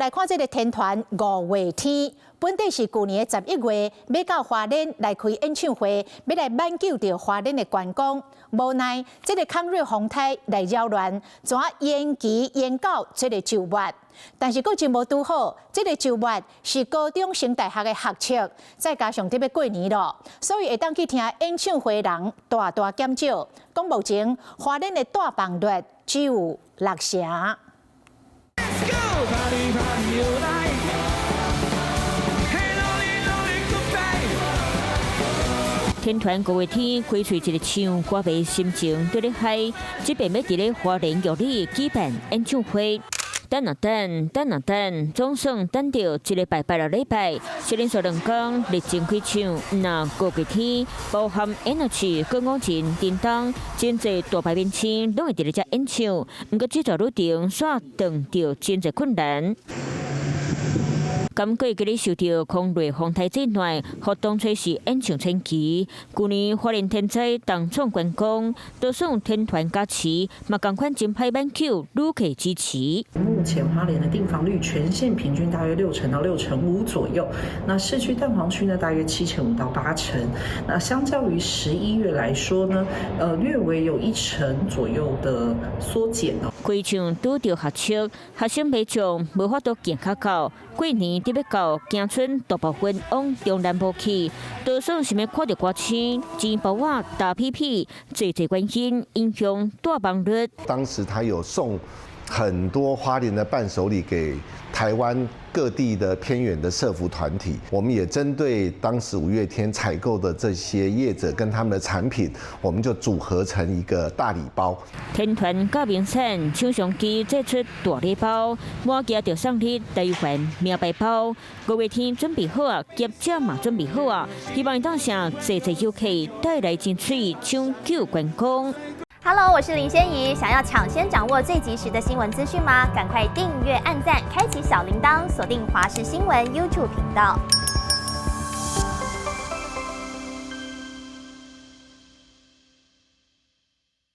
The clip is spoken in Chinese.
来看这个天团5月天，本地是去年的11月要到花莲来开演唱会，要来挽救到花莲的观光。无奈这个抗瑞风台来扰乱，怎延期延到这个9月。但是，佫真无拄好，这个9月是高中升大学的学测，再加上这要过年咯，所以会当去听演唱会的人大减少。讲目前花莲的大放率只有6成。天团5月天开出一个唱歌迷心情对咧嗨，这边要伫咧花莲玉里举办演唱会。等，总算等到一礼拜6礼拜，虽然说2天历经开唱，那5月天包含演唱曲、歌舞人、叮当，真侪大牌明星拢会伫咧遮演唱，不过制作路程煞遇到真侪困难。今个月佢哋受到空雷风台之内，活动吹是演唱前期。去年花莲天灾当创观光，多数天团加持，嘛赶快真派挽救旅客支持。目前花莲的订房率全县平均大约6成到6成5左右，那市区蛋黄区呢大约7成5到8成。那相较于11月来说呢，略微有1成左右的缩减哦。开唱拄到学测，学生买将无法度行较到。过年特别到京村大部分往中南部去，多数是要看到歌星、钱包啊、大屁屁，侪关心影响大放率。当时他有送很多花莲的伴手礼给台湾各地的偏远的社福团体，我们也针对当时5月天采购的这些业者跟他们的产品，我们就组合成一个大礼包。天团甲明产厂商机制出大礼包，每件就送你台湾名牌包。5月天准备好啊，业者嘛准备好啊，希望当下侪游客带来真水抢救观光。Hello， 我是林仙怡。想要抢先掌握最及时的新闻资讯吗？赶快订阅、按赞、开启小铃铛，锁定华视新闻 YouTube 频道。